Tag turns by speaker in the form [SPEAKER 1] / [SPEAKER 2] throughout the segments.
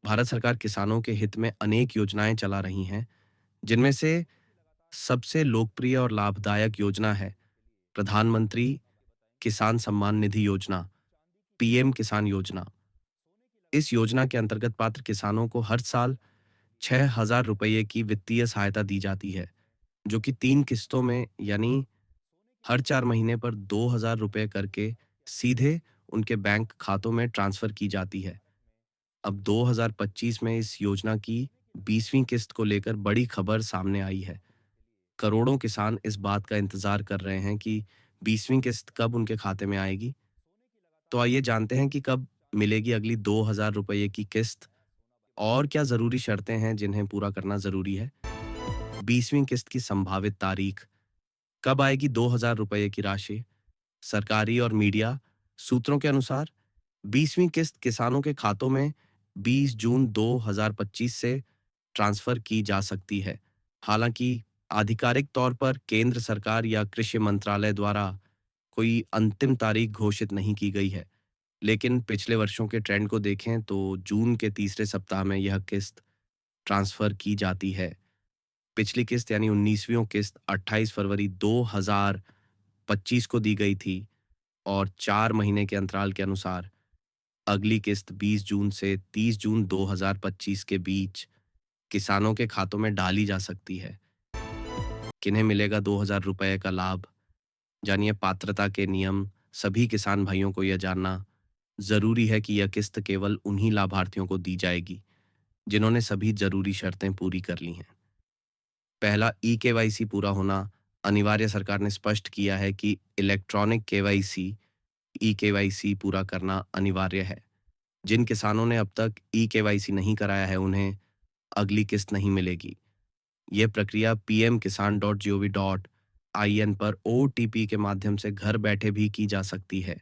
[SPEAKER 1] भारत सरकार किसानों के हित में अनेक योजनाएं चला रही हैं, जिनमें से सबसे लोकप्रिय और लाभदायक योजना है प्रधानमंत्री किसान सम्मान निधि योजना, पीएम किसान योजना। इस योजना के अंतर्गत पात्र किसानों को हर साल 6,000 रुपये की वित्तीय सहायता दी जाती है, जो कि 3 किस्तों में यानी हर 4 महीने पर 2,000 रुपये करके सीधे उनके बैंक खातों में ट्रांसफर की जाती है। अब 2025 में इस योजना की 20वीं किस्त को लेकर बड़ी खबर सामने आई है। करोड़ों किसान इस बात का इंतजार कर रहे हैं कि 20वीं किस्त कब उनके खाते में आएगी। तो आइए जानते हैं कि कब मिलेगी अगली 2,000 रुपये की किस्त और क्या जरूरी शर्तें हैं जिन्हें पूरा करना जरूरी है। 20वीं किस्त की संभावित तारीख, कब आएगी 2,000 रुपये की राशि। सरकारी और मीडिया सूत्रों के अनुसार 20वीं किस्त किसानों के खातों में 20 जून 2025 से ट्रांसफर की जा सकती है। हालांकि आधिकारिक तौर पर केंद्र सरकार या कृषि मंत्रालय द्वारा कोई अंतिम तारीख घोषित नहीं की गई है, लेकिन पिछले वर्षों के ट्रेंड को देखें तो जून के तीसरे सप्ताह में यह किस्त ट्रांसफर की जाती है। पिछली किस्त यानी 19वीं किस्त 28 फरवरी 2025 को दी गई थी और 4 महीने के अंतराल के अनुसार अगली किस्त 20 जून से 30 जून 2025 के बीच किसानों के खातों में डाली जा सकती है। किन्हें मिलेगा 2,000 रुपये का लाभ? जानिए पात्रता के नियम। सभी किसान भाइयों को यह जानना जरूरी है कि यह किस्त केवल उन्हीं लाभार्थियों को दी जाएगी जिन्होंने सभी जरूरी शर्तें पूरी कर ली हैं। पहला, ई केवाईसी पूरा होना अनिवार्य। सरकार ने स्पष्ट किया है कि इलेक्ट्रॉनिक केवाईसी ई केवाईसी पूरा करना अनिवार्य है। जिन किसानों ने अब तक ई केवाईसी नहीं कराया है उन्हें अगली किस्त नहीं मिलेगी। ये प्रक्रिया pmkisan.gov.in पर ओटीपी के माध्यम से घर बैठे भी की जा सकती है।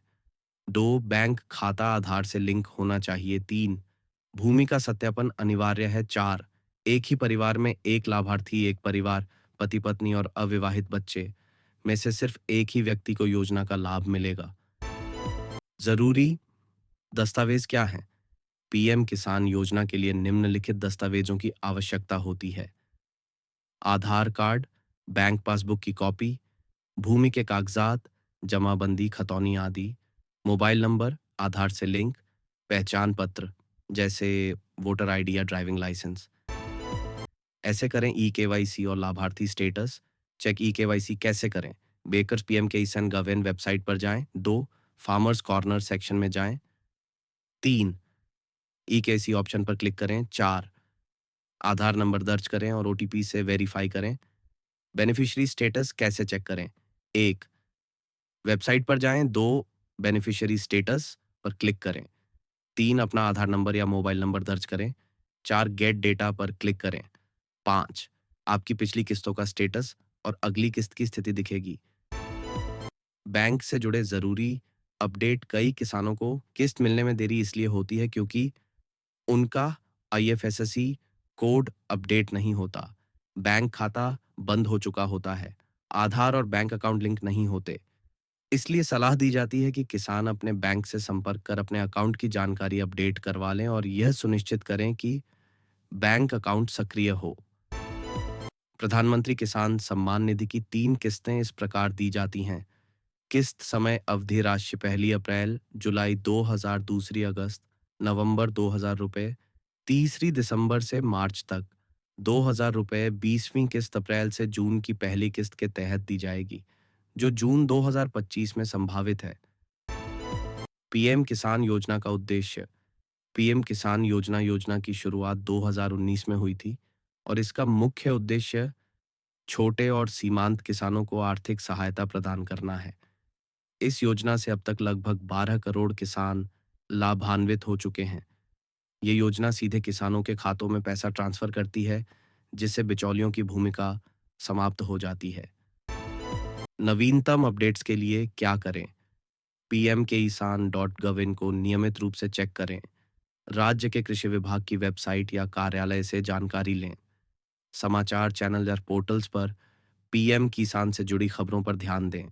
[SPEAKER 1] 2, बैंक खाता आधार से लिंक होना चाहिए। 3, भूमि का सत्यापन अनिवार्य है। 4, एक ही परिवार में एक लाभार्थी, एक परिवार, पति पत्नी और अविवाहित बच्चे में से सिर्फ एक ही व्यक्ति को योजना का लाभ मिलेगा। जरूरी दस्तावेज क्या हैं? पीएम किसान योजना के लिए निम्नलिखित दस्तावेजों की आवश्यकता होती है: आधार कार्ड, बैंक पासबुक की कॉपी, भूमि के कागजात, जमाबंदी, खतौनी आदि, मोबाइल नंबर, आधार से लिंक, पहचान पत्र जैसे वोटर आईडी या ड्राइविंग लाइसेंस। ऐसे करें ई केवाईसी और लाभार्थी स्टेटस चेक। ई केवाईसी कैसे करें? बेकर्स पीएम के ईसन गवर्न वेबसाइट पर जाएं। 2, फार्मर्स कॉर्नर सेक्शन में जाएं। 3, ई केवाईसी ऑप्शन पर क्लिक करें। 4, आधार नंबर दर्ज करें और ओटीपी से वेरीफाई करें। बेनिफिशियरी स्टेटस कैसे चेक करें? 1, वेबसाइट पर जाएं। 2, बेनिफिशियरी स्टेटस पर क्लिक करें। 3, अपना आधार नंबर या मोबाइल नंबर दर्ज करें। 4, गेट डेटा पर क्लिक करें। 5, आपकी पिछली किस्तों का स्टेटस और अगली किस्त की स्थिति दिखेगी। बैंक से जुड़े जरूरी अपडेट। कई किसानों को किस्त मिलने में देरी इसलिए होती है क्योंकि उनका आईएफएससी कोड अपडेट नहीं होता, बैंक खाता बंद हो चुका होता है, आधार और बैंक अकाउंट लिंक नहीं होते। इसलिए सलाह दी जाती है कि किसान अपने बैंक से संपर्क कर अपने अकाउंट की जानकारी अपडेट करवा लें और यह सुनिश्चित करें कि बैंक अकाउंट सक्रिय हो। प्रधानमंत्री किसान सम्मान निधि की 3 किस्तें इस प्रकार दी जाती हैं। किस्त समय अवधि राशि: 1 अप्रैल, जुलाई 2,000, 2 अगस्त, नवंबर 2,000 रुपये, 3 दिसंबर से मार्च तक 2,000 रुपये। 20वीं किस्त अप्रैल से जून की पहली किस्त के तहत दी जाएगी, जो जून 2025 में संभावित है। पीएम किसान योजना का उद्देश्य: पीएम किसान योजना की शुरुआत 2019 में हुई थी और इसका मुख्य उद्देश्य छोटे और सीमांत किसानों को आर्थिक सहायता प्रदान करना है। इस योजना से अब तक लगभग 12 करोड़ किसान लाभान्वित हो चुके हैं। ये योजना सीधे किसानों के खातों में पैसा ट्रांसफर करती है, जिससे बिचौलियों की भूमिका समाप्त हो जाती है। नवीनतम अपडेट्स के लिए क्या करें? pmkisan.gov.in को नियमित रूप से चेक करें। राज्य के कृषि विभाग की वेबसाइट या कार्यालय से जानकारी लें। समाचार चैनल या पोर्टल्स पर पीएम किसान से जुड़ी खबरों पर ध्यान दें।